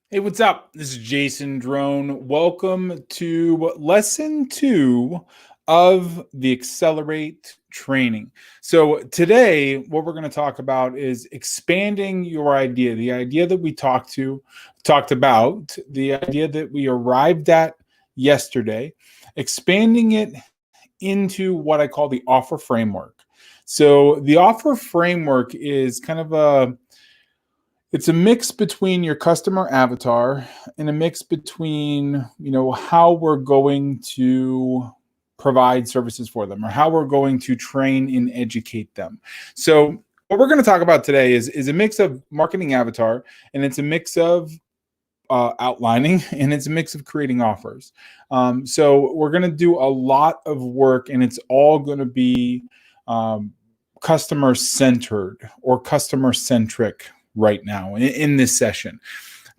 Hey, what's up? This is Jason Drone. Welcome to lesson 2 of the Accelerate training. So today, what we're going to talk about is expanding your idea, the idea that we talked about, the idea that we arrived at yesterday, expanding it into what I call the offer framework. So the offer framework is kind of it's a mix between your customer avatar and a mix between, how we're going to provide services for them or how we're going to train and educate them. So what we're going to talk about today is a mix of marketing avatar, and it's a mix of outlining, and it's a mix of creating offers. So we're going to do a lot of work, and it's all going to be customer centered or customer centric right now in this session.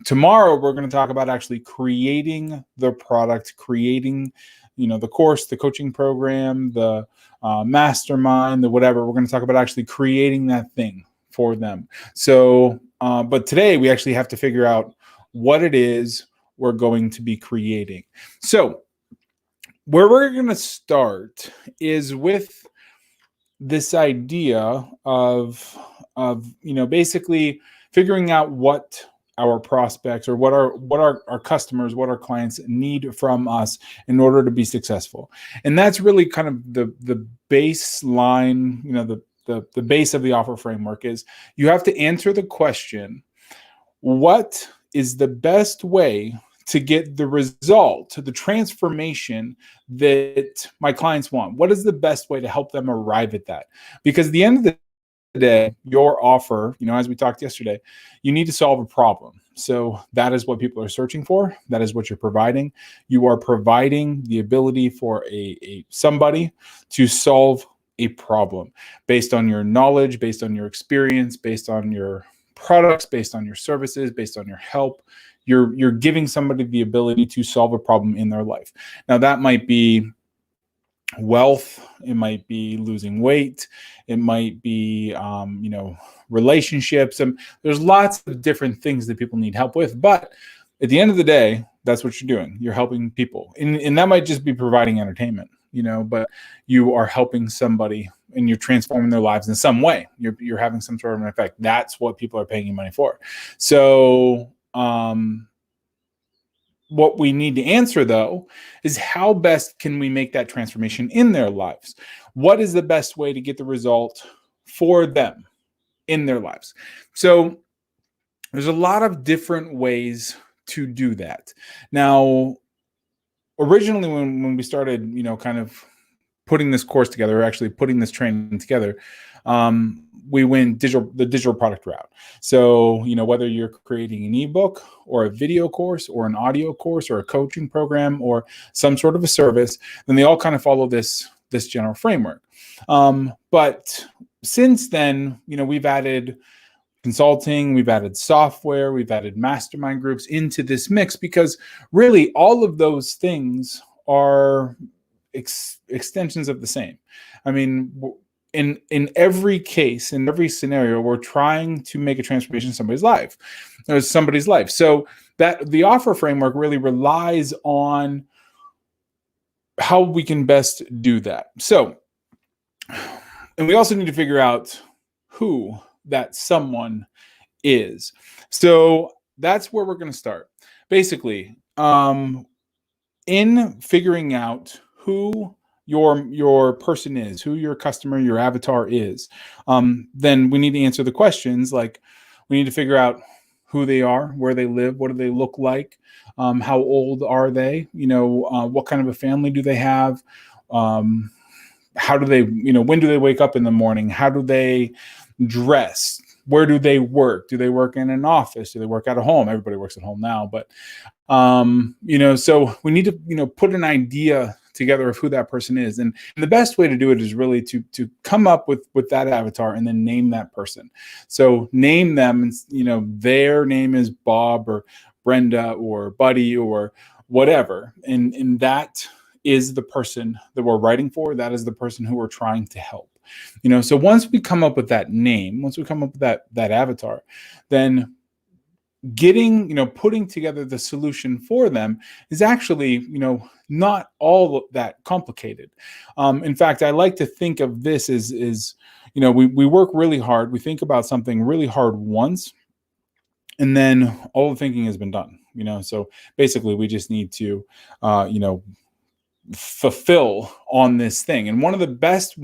Tomorrow, we're going to talk about actually creating the product, creating, the course, the coaching program, the mastermind, the whatever. We're going to talk about actually creating that thing for them. So, but today we actually have to figure out what it is we're going to be creating. So, where we're going to start is with this idea of basically figuring out what our prospects or what our customers, what our clients need from us in order to be successful. And that's really kind of the baseline, the base of the offer framework is you have to answer the question, what is the best way to get the result, the transformation that my clients want? What is the best way to help them arrive at that? Because at the end of the day, your offer, as we talked yesterday, you need to solve a problem. So that is what people are searching for. That is what you're providing. You are providing the ability for somebody to solve a problem based on your knowledge, based on your experience, based on your products, based on your services, based on your help. You're giving somebody the ability to solve a problem in their life. Now, that might be wealth, it might be losing weight, it might be relationships, and there's lots of different things that people need help with. But at the end of the day, that's what you're doing. You're helping people, and that might just be providing entertainment, but you are helping somebody and you're transforming their lives in some way. You're having some sort of an effect. That's what people are paying you money for. So what we need to answer, though, is how best can we make that transformation in their lives? What is the best way to get the result for them in their lives? So there's a lot of different ways to do that. Now, originally when we started, kind of putting this course together, or actually putting this training together, we went the digital product route. So, whether you're creating an ebook or a video course or an audio course or a coaching program or some sort of a service, then they all kind of follow this general framework. But since then, we've added consulting, we've added software, we've added mastermind groups into this mix, because really all of those things are extensions of the same. I mean, in every case, in every scenario, we're trying to make a transformation in somebody's life. So that the offer framework really relies on how we can best do that. So, and we also need to figure out who that someone is. So that's where we're going to start. Basically, in figuring out who your person is, who your customer, your avatar is, then we need to answer the questions like, we need to figure out who they are, where they live, what do they look like, how old are they, what kind of a family do they have, how do they, when do they wake up in the morning, how do they dress, where do they work, do they work in an office, do they work at home? Everybody works at home now, but so we need to put an idea together of who that person is, and the best way to do it is really to come up with that avatar and then name that person. So name them, and their name is Bob or Brenda or Buddy or whatever, and that is the person that we're writing for. That is the person who we're trying to help. So once we come up with that name, once we come up with that avatar, then getting, putting together the solution for them is actually, not all that complicated. In fact, I like to think of this as, we work really hard. We think about something really hard once, and then all the thinking has been done. So basically, we just need to, fulfill on this thing. And one of the best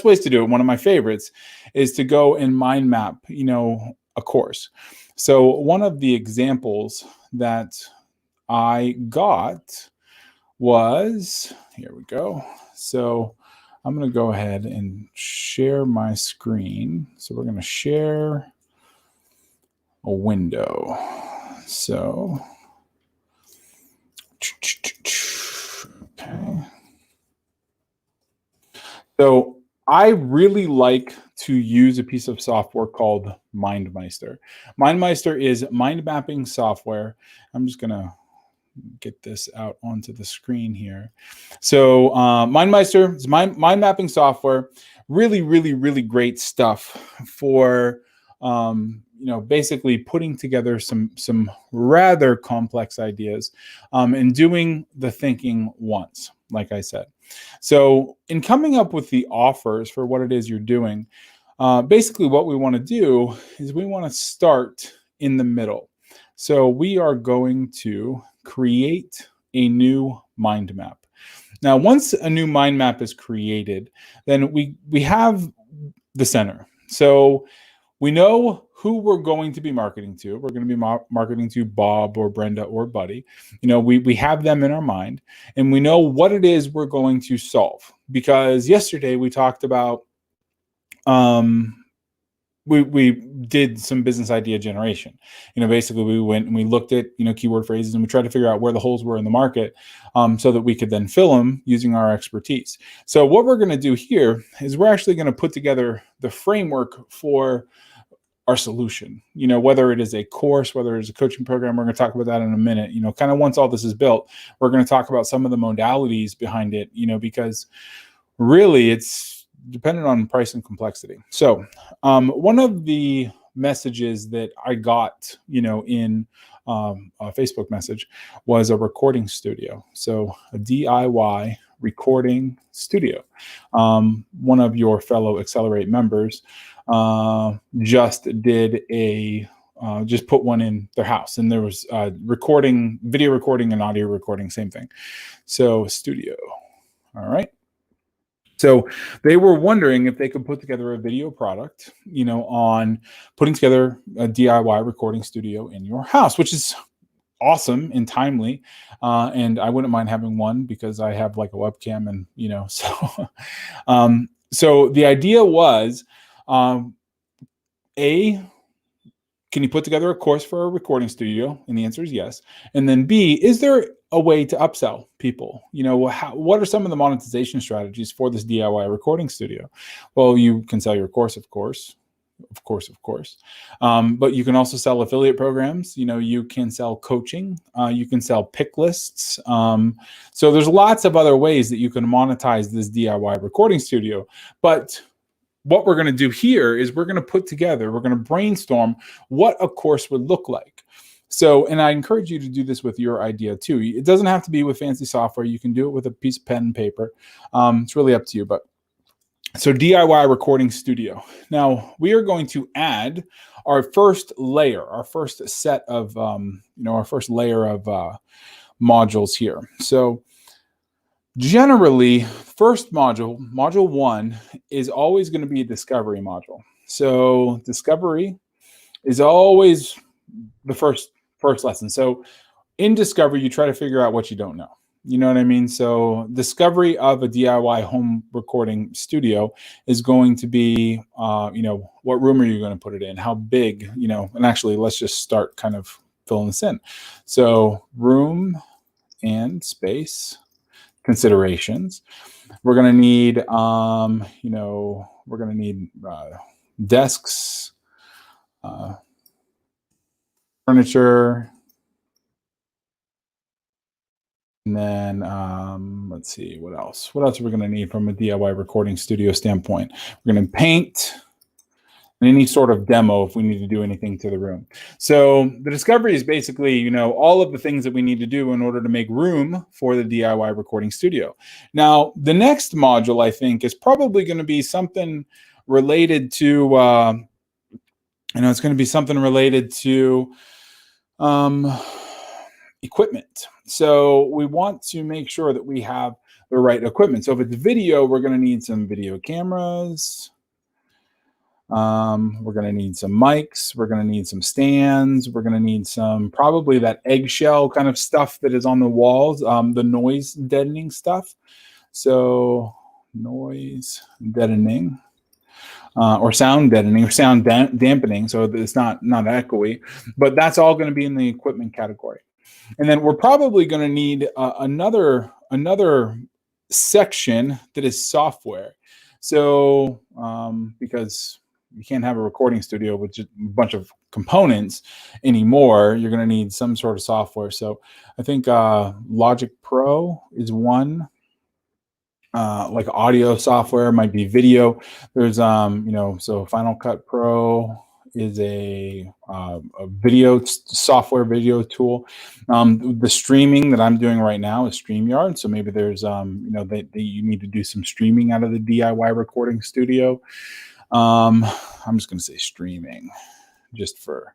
ways to do it, one of my favorites, is to go and mind map, a course. So one of the examples that I got was, here we go. So I'm going to go ahead and share my screen. So we're going to share a window. So okay. So I really like to use a piece of software called MindMeister. MindMeister is mind mapping software. I'm just going to get this out onto the screen here. So MindMeister is mind mapping software. Really, really, really great stuff for basically putting together some rather complex ideas and doing the thinking once, like I said. So in coming up with the offers for what it is you're doing, basically what we want to do is we want to start in the middle. So we are going to create a new mind map. Now, once a new mind map is created, then we have the center. So we know who we're going to be marketing to. We're going to be marketing to Bob or Brenda or Buddy. We have them in our mind, and we know what it is we're going to solve. Because yesterday we talked about we did some business idea generation. Basically we went and we looked at, keyword phrases, and we tried to figure out where the holes were in the market so that we could then fill them using our expertise. So what we're going to do here is we're actually going to put together the framework for our solution, whether it is a course, whether it's a coaching program. We're going to talk about that in a minute. Kind of once all this is built, we're going to talk about some of the modalities behind it, because really it's dependent on price and complexity. So one of the messages that I got, in a Facebook message was a recording studio. So a DIY recording studio. One of your fellow Accelerate members just did just put one in their house, and there was video recording and audio recording, same thing. So studio. All right. So they were wondering if they could put together a video product, on putting together a DIY recording studio in your house, which is awesome and timely. And I wouldn't mind having one because I have like a webcam and, so, so the idea was, can you put together a course for a recording studio? And the answer is yes. And then B, is there a way to upsell people? What are some of the monetization strategies for this DIY recording studio? Well, you can sell your course, of course. But you can also sell affiliate programs. You can sell coaching. You can sell pick lists. So there's lots of other ways that you can monetize this DIY recording studio. But what we're going to do here is we're going to brainstorm what a course would look like. So, and I encourage you to do this with your idea too. It doesn't have to be with fancy software. You can do it with a piece of pen and paper. It's really up to you. But so DIY recording studio. Now we are going to add our first layer, our first set of, our first layer of modules here. So generally, first module 1 is always going to be a discovery module. So discovery is always the first lesson. So in discovery, you try to figure out what you don't know. You know what I mean? So discovery of a DIY home recording studio is going to be, what room are you going to put it in? How big, and actually let's just start kind of filling this in. So room and space considerations. We're going to need, desks, furniture, and then let's see, what else? What else are we going to need from a DIY recording studio standpoint? We're going to paint, and any sort of demo if we need to do anything to the room. So the discovery is basically, all of the things that we need to do in order to make room for the DIY recording studio. Now, the next module, I think, is probably going to be something related to, it's going to be something related to equipment. So we want to make sure that we have the right equipment. So if it's video, we're going to need some video cameras. We're going to need some mics. We're going to need some stands. We're going to need some, probably that eggshell kind of stuff that is on the walls, the noise deadening stuff. So noise deadening, or sound deadening, or sound dampening. So it's not echoey, but that's all going to be in the equipment category. And then we're probably going to need another section that is software. So because you can't have a recording studio with just a bunch of components anymore, you're going to need some sort of software. So I think Logic Pro is one. Like audio software, might be video. There's so Final Cut Pro is a video software, video tool. The streaming that I'm doing right now is StreamYard. So maybe there's that you need to do some streaming out of the DIY recording studio. I'm just going to say streaming, just for.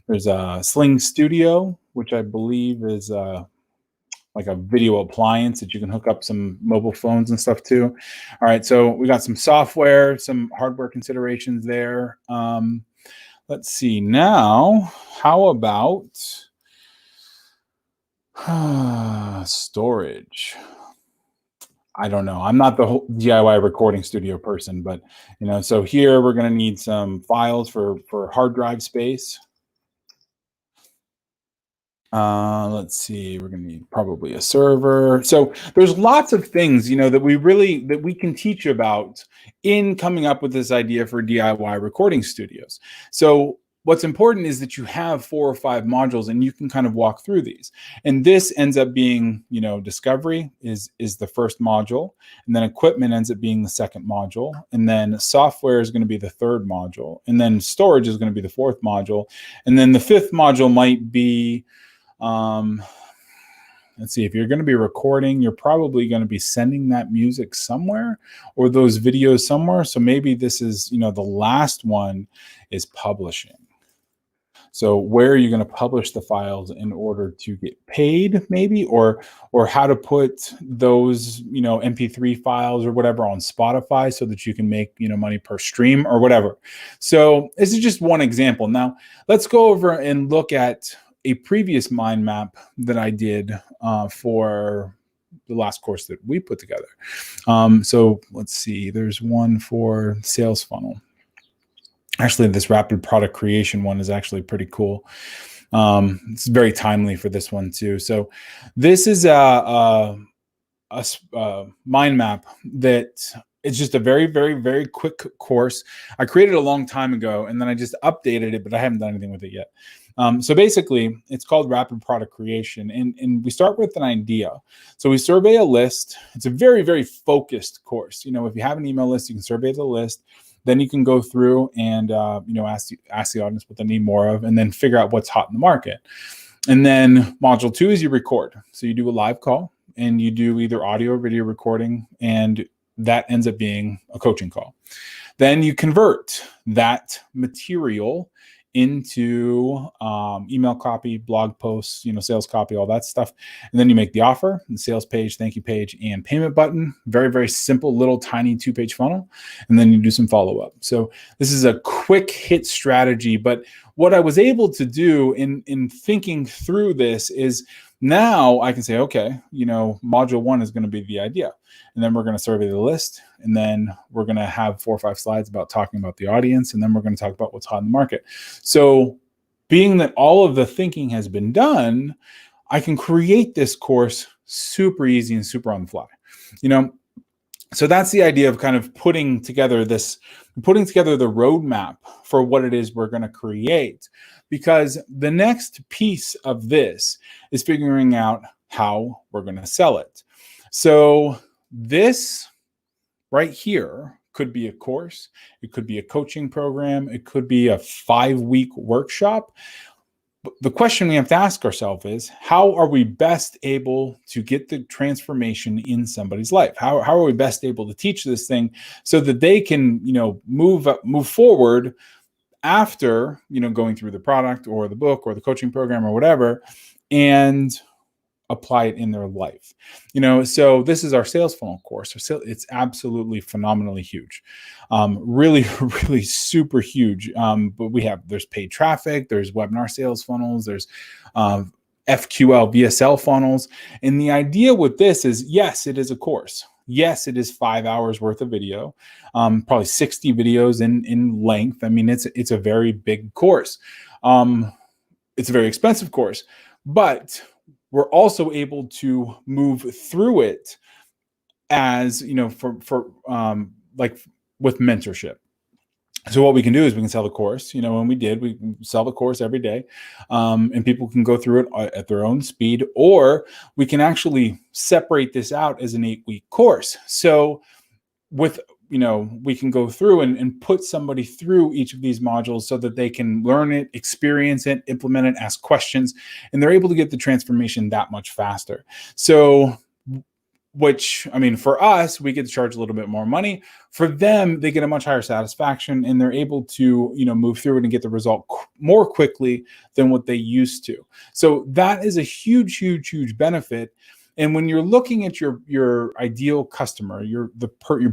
There's a Sling Studio, which I believe is like a video appliance that you can hook up some mobile phones and stuff to. All right, so we got some software, some hardware considerations there. Let's see now, how about storage? I don't know. I'm not the whole DIY recording studio person, but so here we're going to need some files for hard drive space. Let's see, we're going to need probably a server. So there's lots of things, that we can teach about in coming up with this idea for DIY recording studios. So what's important is that you have 4 or 5 modules and you can kind of walk through these. And this ends up being, discovery is the first module, and then equipment ends up being the second module, and then software is going to be the third module, and then storage is going to be the fourth module, and then the fifth module might be let's see, if you're going to be recording, you're probably going to be sending that music somewhere or those videos somewhere. So maybe this is, the last one is publishing. So where are you going to publish the files in order to get paid, maybe, or how to put those, MP3 files or whatever on Spotify so that you can make, money per stream or whatever. So this is just one example. Now let's go over and look at a previous mind map that I did for the last course that we put together. So let's see, there's one for sales funnel. Actually, this rapid product creation one is actually pretty cool. It's very timely for this one too. So this is a mind map that it's just a very, very, very quick course. I created a long time ago and then I just updated it, but I haven't done anything with it yet. So basically, it's called Rapid Product Creation, and we start with an idea. So we survey a list. It's a very, very focused course. If you have an email list, you can survey the list. Then you can go through and ask the audience what they need more of, and then figure out what's hot in the market. And then module 2 is you record. So you do a live call, and you do either audio or video recording, and that ends up being a coaching call. Then you convert that material into email copy, blog posts, sales copy, all that stuff. And then you make the offer, the sales page, thank you page, and payment button. Very, very simple, little tiny 2-page funnel. And then you do some follow-up. So this is a quick hit strategy. But what I was able to do in thinking through this is now I can say, okay, module 1 is going to be the idea. And then we're going to survey the list. And then we're going to have 4 or 5 slides about talking about the audience. And then we're going to talk about what's hot in the market. So being that all of the thinking has been done, I can create this course super easy and super on the fly. So that's the idea of kind of putting together the roadmap for what it is we're going to create. Because the next piece of this is figuring out how we're going to sell it. So this right here could be a course, it could be a coaching program, it could be a 5-week workshop. But the question we have to ask ourselves is, how are we best able to get the transformation in somebody's life? How are we best able to teach this thing so that they can, move forward after, going through the product or the book or the coaching program or whatever, and apply it in their life. So this is our sales funnel course. It's absolutely phenomenally huge. Really, really super huge. But there's paid traffic, there's webinar sales funnels, there's FQL, VSL funnels. And the idea with this is, yes, it is a course. Yes, it is 5 hours worth of video, probably 60 videos in length. I mean, it's a very big course. It's a very expensive course, but we're also able to move through it as, for like with mentorship. So what we can do is we can sell the course, and we sell the course every day, and people can go through it at their own speed, or we can actually separate this out as an 8-week course. So we can go through and put somebody through each of these modules so that they can learn it, experience it, implement it, ask questions, and they're able to get the transformation that much faster. So, for us, we get to charge a little bit more money. For them, they get a much higher satisfaction, and they're able to, move through it and get the result more quickly than what they used to. So that is a huge, huge, huge benefit. And when you're looking at your ideal customer, your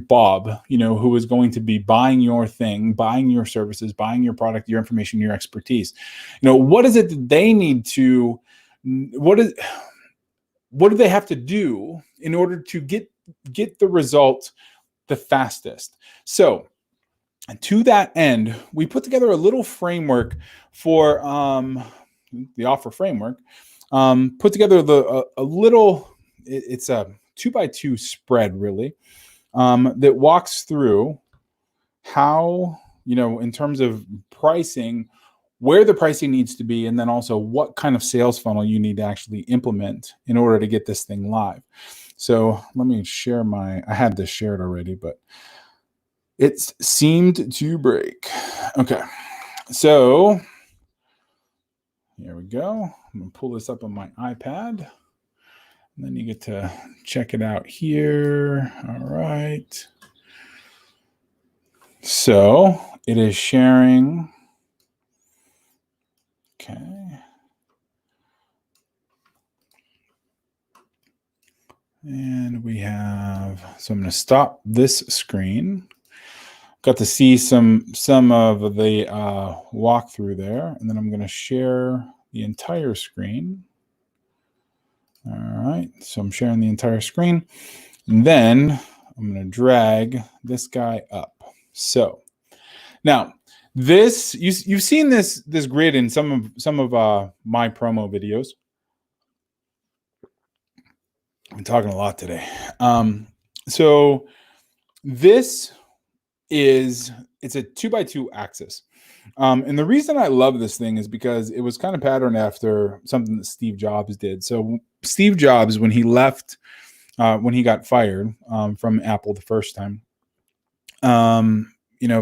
Bob, who is going to be buying your thing, buying your services, buying your product, your information, your expertise, what is it that they need to, what do they have to do in order to get the result the fastest? So to that end, we put together a little framework for the offer framework. Put together a little. It's a 2x2 spread, really, that walks through how, in terms of pricing, where the pricing needs to be, and then also what kind of sales funnel you need to actually implement in order to get this thing live. So let me share I had this shared already, but it seemed to break. Okay. So here we go. I'm going to pull this up on my iPad. And then you get to check it out here. All right. So it is sharing. Okay. And we have, so I'm going to stop this screen. Got to see some of the walkthrough there. And then I'm going to share the entire screen. All right, so I'm sharing the entire screen, and then I'm going to drag this guy up. So now this, you've seen this grid in some of my promo videos. I'm talking a lot today. So this it's a 2x2 axis. And the reason I love this thing is because it was kind of patterned after something that Steve Jobs did. So Steve Jobs, when he left, when he got fired from Apple the first time,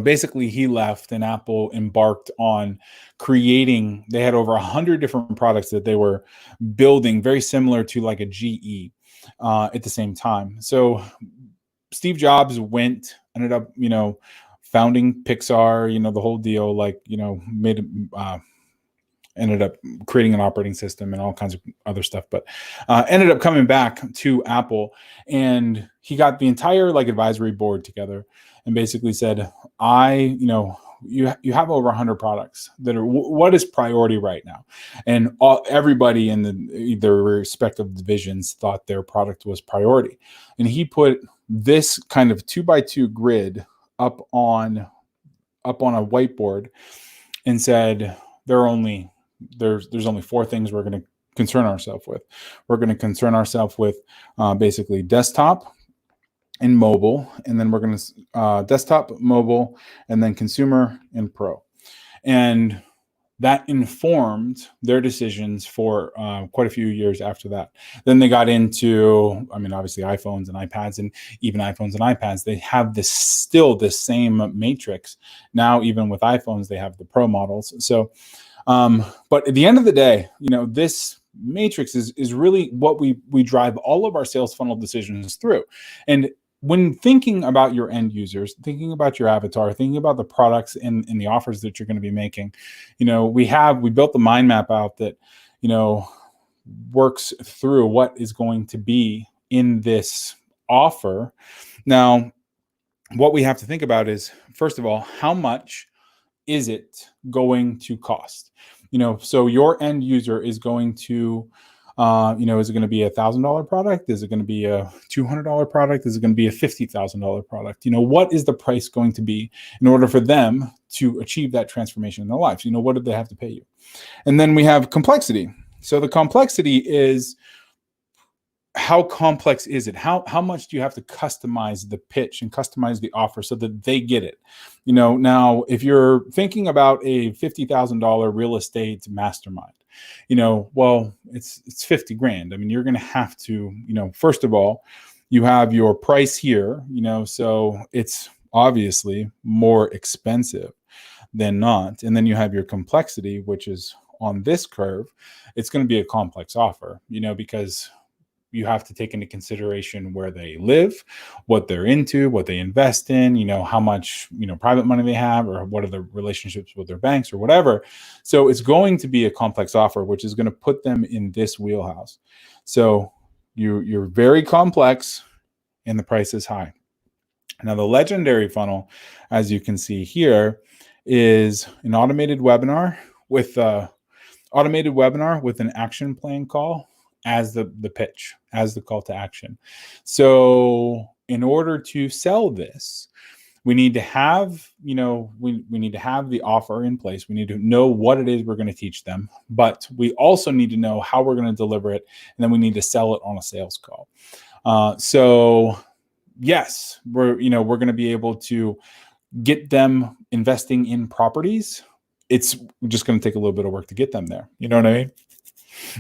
basically he left and Apple embarked on creating, they had over 100 different products that they were building, very similar to like a GE at the same time. So Steve Jobs ended up, founding Pixar, the whole deal, ended up creating an operating system and all kinds of other stuff, but ended up coming back to Apple, and he got the entire advisory board together and basically said, you have over 100 products that are, what is priority right now? And everybody in their respective divisions thought their product was priority. And he put this kind of 2x2 grid up on a whiteboard and said, there's only 4 things we're going to concern ourselves with. We're going to concern ourselves with basically desktop and mobile, and then we're going to desktop, mobile, and then consumer and pro. And that informed their decisions for quite a few years after that. Then they got into, I mean, obviously iPhones and iPads, and even iPhones and iPads, they have this still the same matrix. Now, even with iPhones, they have the Pro models. So, but at the end of the day, this matrix is really what we drive all of our sales funnel decisions through. And when thinking about your end users, thinking about your avatar, thinking about the products and the offers that you're going to be making, we built the mind map out that, works through what is going to be in this offer. Now, what we have to think about is, first of all, how much is it going to cost? So your end user is going to, is it going to be $1,000 product? Is it going to be a $200 product? Is it going to be a $50,000 product? What is the price going to be in order for them to achieve that transformation in their lives? What do they have to pay you? And then we have complexity. So the complexity is, how complex is it? How much do you have to customize the pitch and customize the offer so that they get it? Now, if you're thinking about a $50,000 real estate mastermind, well, it's 50 grand. I mean, you're going to have to, first of all, you have your price here, so it's obviously more expensive than not. And then you have your complexity, which is on this curve. It's going to be a complex offer, because you have to take into consideration where they live, what they're into, what they invest in, how much, private money they have, or what are the relationships with their banks or whatever. So it's going to be a complex offer, which is going to put them in this wheelhouse. So you're very complex and the price is high. Now, the legendary funnel, as you can see here, is an automated webinar with an action plan call as the pitch, as the call to action. So in order to sell this, we need to have, we need to have the offer in place. We need to know what it is we're going to teach them, but we also need to know how we're going to deliver it. And then we need to sell it on a sales call. So yes, we're going to be able to get them investing in properties. It's just going to take a little bit of work to get them there. You know what I mean?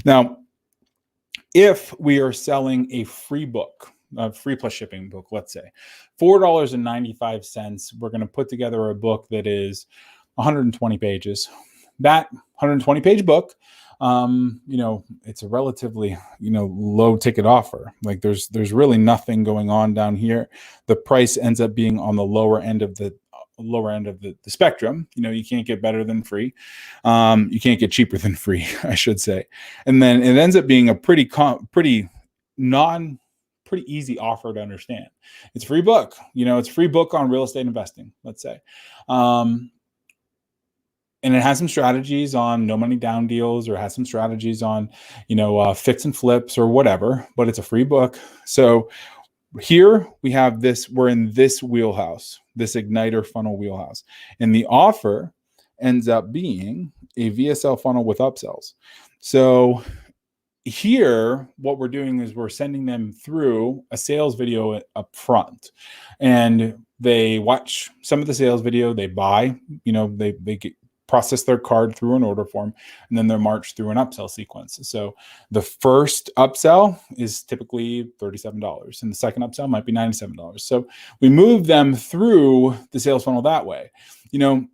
Now, if we are selling a free book, a free plus shipping book, let's say $4.95, we're going to put together a book that is 120 pages. That 120 page book, it's a relatively, low ticket offer. Like there's really nothing going on down here. The price ends up being on the lower end of the spectrum. You can't get better than free. You can't get cheaper than free, I should say. And then it ends up being a pretty easy offer to understand. It's a free book. It's a free book on real estate investing, let's say. And it has some strategies on no money down deals, or has some strategies on, fix and flips or whatever, but it's a free book. So here we have this, we're in this wheelhouse, this igniter funnel wheelhouse. And the offer ends up being a VSL funnel with upsells. So here, what we're doing is we're sending them through a sales video up front, and they watch some of the sales video, they buy, they process their card through an order form, and then they're marched through an upsell sequence. So the first upsell is typically $37, and the second upsell might be $97. So we move them through the sales funnel that way, and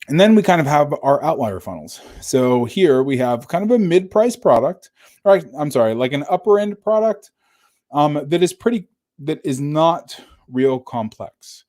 then we kind of have our outlier funnels. So here we have kind of a mid-price product, like an upper end product that is not real complex.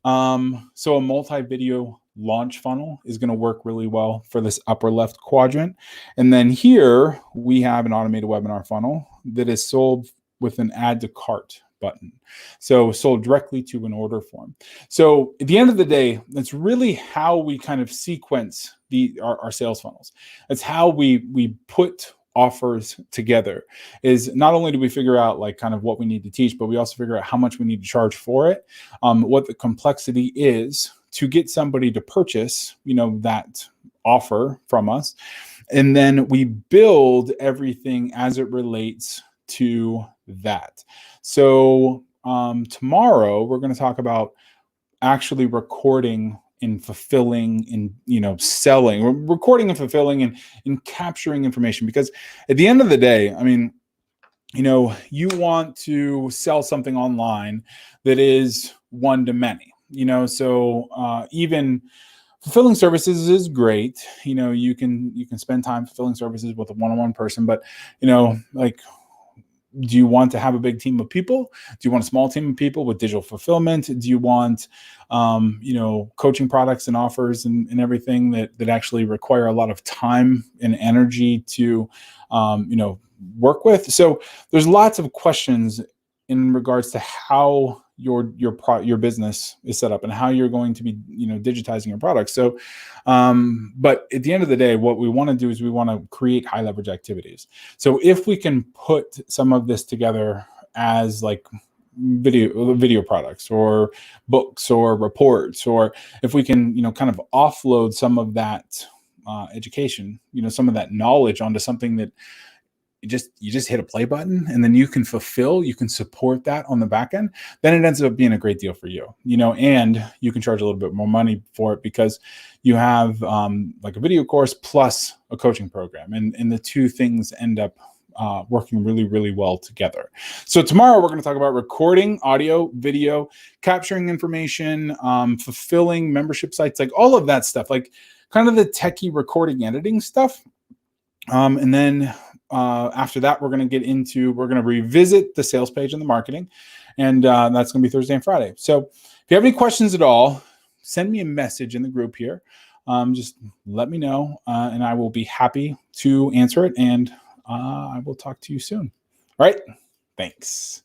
So a multi-video launch funnel is going to work really well for this upper left quadrant. And then here we have an automated webinar funnel that is sold with an add to cart button. So sold directly to an order form. So at the end of the day, that's really how we kind of sequence our sales funnels. That's how we put offers together. Is not only do we figure out like kind of what we need to teach, but we also figure out how much we need to charge for it, what the complexity is to get somebody to purchase, that offer from us. And then we build everything as it relates to that. So tomorrow we're going to talk about actually recording in fulfilling, in selling, recording and fulfilling, and in capturing information. Because at the end of the day, I mean, you want to sell something online that is one to many. So even fulfilling services is great. You can spend time fulfilling services with a one-on-one person, but like, do you want to have a big team of people? Do you want a small team of people with digital fulfillment? Do you want, coaching products and offers and everything that actually require a lot of time and energy to, work with? So there's lots of questions in regards to how your business is set up and how you're going to be, digitizing your products. So, but at the end of the day, what we want to do is we want to create high leverage activities. So if we can put some of this together as like video products or books or reports, or if we can, kind of offload some of that education, some of that knowledge onto something that you just hit a play button, and then you can support that on the back end, then it ends up being a great deal for you, and you can charge a little bit more money for it because you have like a video course plus a coaching program, and the two things end up working really, really well together. So tomorrow we're going to talk about recording audio, video, capturing information, fulfilling membership sites, like all of that stuff, like kind of the techie recording editing stuff. And then after that, we're going to revisit the sales page and the marketing. And that's going to be Thursday and Friday. So if you have any questions at all, send me a message in the group here. Just let me know, and I will be happy to answer it. And I will talk to you soon. All right. Thanks.